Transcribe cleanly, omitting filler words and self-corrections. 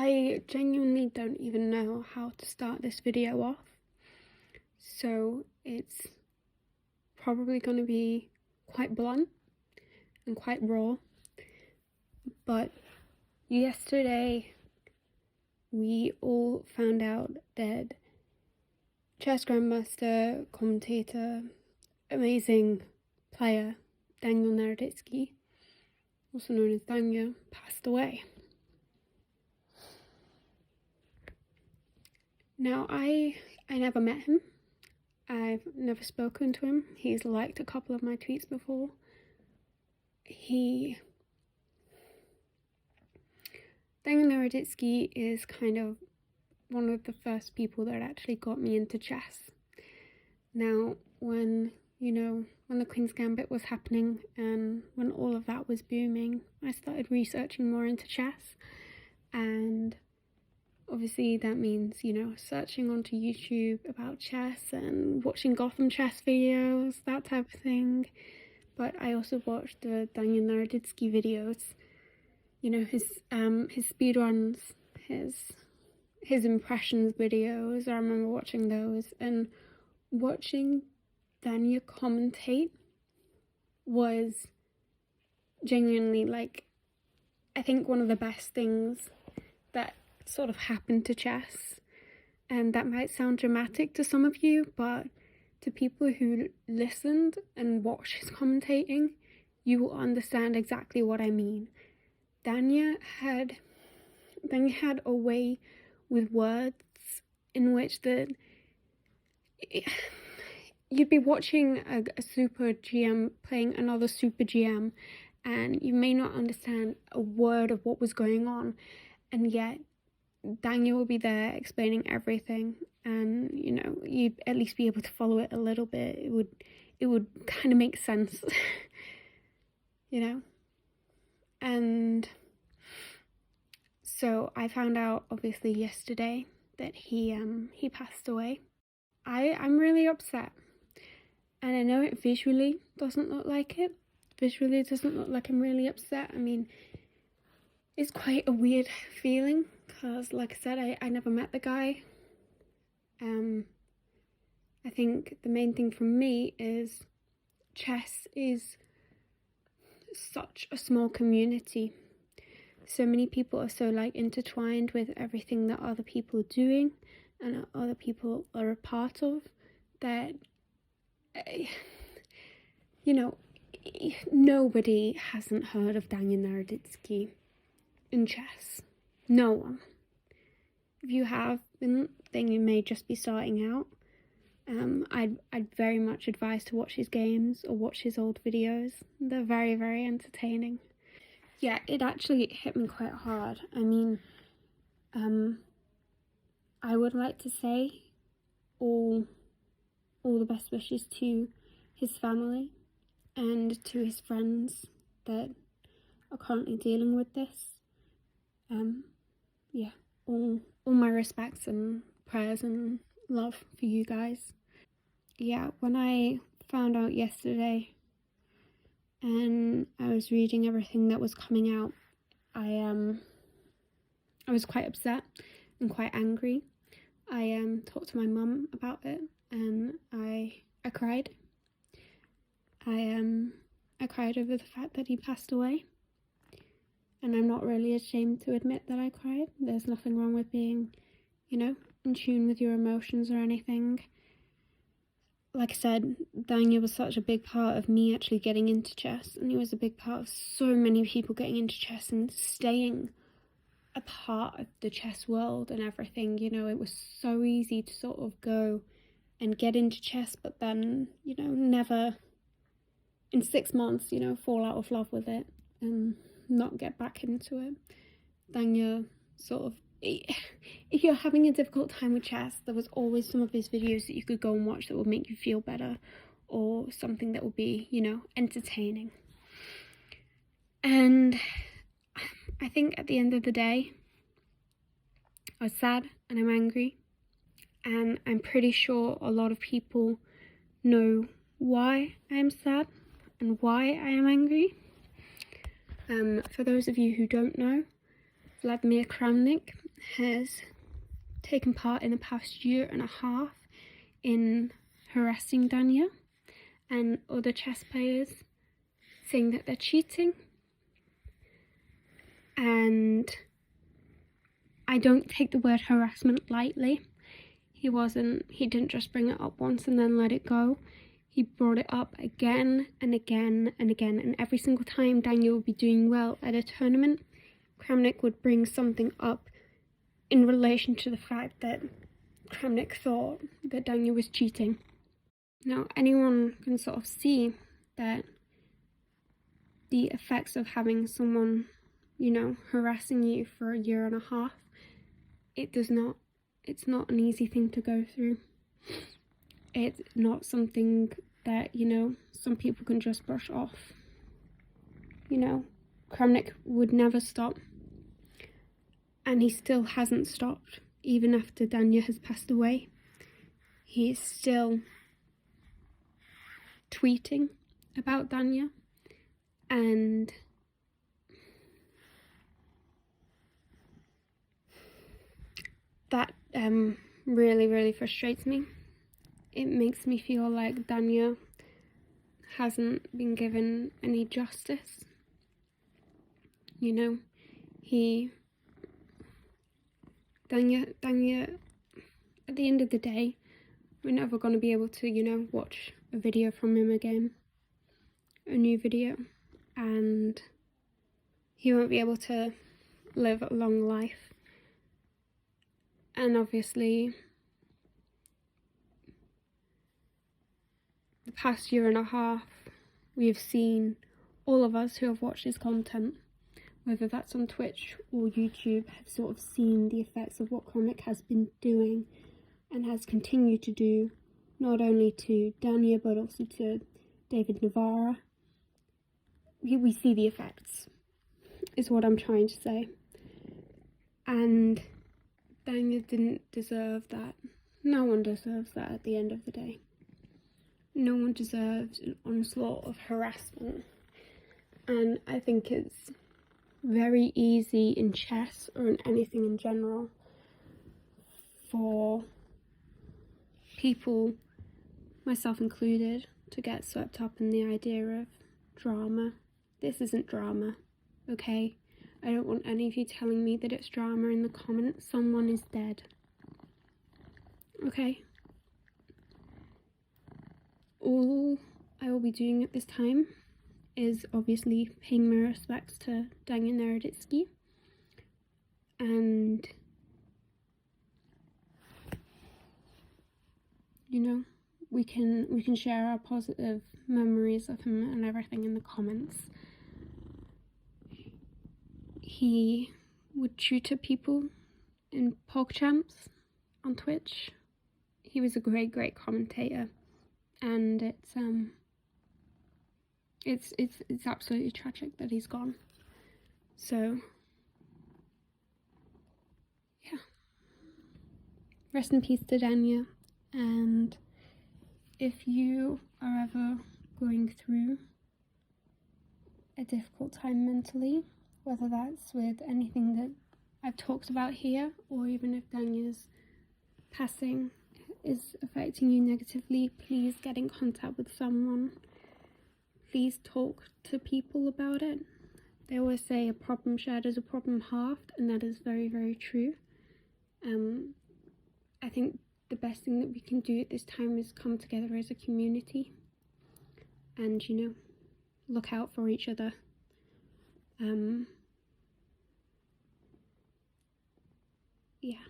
I genuinely don't even know how to start this video off, so it's probably going to be quite blunt and quite raw, but yesterday we all found out that chess grandmaster, commentator, amazing player Danya Naroditsky, also known as Danya, passed away. Now, I never met him. I've never spoken to him. He's liked a couple of my tweets before. Danya Naroditsky is kind of one of the first people that actually got me into chess. Now, when the Queen's Gambit was happening and when all of that was booming, I started researching more into chess, and obviously that means, searching onto YouTube about chess and watching Gotham chess videos, that type of thing. But I also watched the Danya Naroditsky videos, his speedruns, his impressions videos. I remember watching those, and watching Danya commentate was genuinely, I think one of the best things that sort of happened to chess. And that might sound dramatic to some of you, but to people who listened and watched his commentating, you will understand exactly what I mean. Danya had a way with words in which you'd be watching a super GM playing another super GM, and you may not understand a word of what was going on, and yet Danya will be there explaining everything, and you'd at least be able to follow it a little bit. It would kind of make sense. And so I found out obviously yesterday that he passed away. I'm really upset, and I know it visually doesn't look like it. Visually it doesn't look like I'm really upset. I mean, it's quite a weird feeling because, like I said, I never met the guy. I think the main thing for me is chess is such a small community. So many people are so intertwined with everything that other people are doing and other people are a part of, that nobody hasn't heard of Danya Naroditsky in chess. No one. If you have been, then you may just be starting out. I'd very much advise to watch his games or watch his old videos. They're very, very entertaining. Yeah, it actually hit me quite hard. I mean, I would like to say all the best wishes to his family and to his friends that are currently dealing with this. Yeah, all my respects and prayers and love for you guys. Yeah, when I found out yesterday and I was reading everything that was coming out, I was quite upset and quite angry. I talked to my mum about it, and I cried. I cried over the fact that he passed away, and I'm not really ashamed to admit that I cried. There's nothing wrong with being, in tune with your emotions or anything. Like I said, Danya was such a big part of me actually getting into chess, and he was a big part of so many people getting into chess and staying a part of the chess world and everything. It was so easy to sort of go and get into chess, but then, never, in 6 months, fall out of love with it and not get back into it. Danya sort of, if you're having a difficult time with chess, there was always some of his videos that you could go and watch that would make you feel better, or something that would be, entertaining. And I think at the end of the day, I was sad and I'm angry, and I'm pretty sure a lot of people know why I am sad and why I am angry. For those of you who don't know, Vladimir Kramnik has taken part in the past year and a half in harassing Danya and other chess players, saying that they're cheating. And I don't take the word harassment lightly. He didn't just bring it up once and then let it go. He brought it up again and again and again, and every single time Danya would be doing well at a tournament, Kramnik would bring something up in relation to the fact that Kramnik thought that Danya was cheating. Now, anyone can sort of see that the effects of having someone, harassing you for a year and a half, it's not an easy thing to go through. It's not something that, some people can just brush off. Kramnik would never stop. And he still hasn't stopped, even after Danya has passed away. He is still tweeting about Danya, and that really, really frustrates me. It makes me feel like Danya hasn't been given any justice. Danya, at the end of the day, we're never going to be able to, watch a video from him again, a new video, and he won't be able to live a long life. And obviously, the past year and a half, we have seen, all of us who have watched his content, whether that's on Twitch or YouTube, have sort of seen the effects of what Kramnik has been doing and has continued to do, not only to Danya but also to David Navarra. We see the effects, is what I'm trying to say. And Danya didn't deserve that. No one deserves that at the end of the day. No one deserves an onslaught of harassment. And I think it's very easy in chess, or in anything in general, for people, myself included, to get swept up in the idea of drama. This isn't drama, okay? I don't want any of you telling me that it's drama in the comments. Someone is dead. Okay? All I will be doing at this time is obviously paying my respects to Danya Naroditsky, and we can share our positive memories of him and everything in the comments. He would tutor people in PogChamps on Twitch. He was a great commentator, and it's absolutely tragic that he's gone. So yeah, rest in peace to Danya. And if you are ever going through a difficult time mentally, whether that's with anything that I've talked about here, or even if Danya's passing is affecting you negatively, please get in contact with someone. Please talk to people about it. They always say a problem shared is a problem halved, and that is very, very true. I think the best thing that we can do at this time is come together as a community and, look out for each other. Yeah.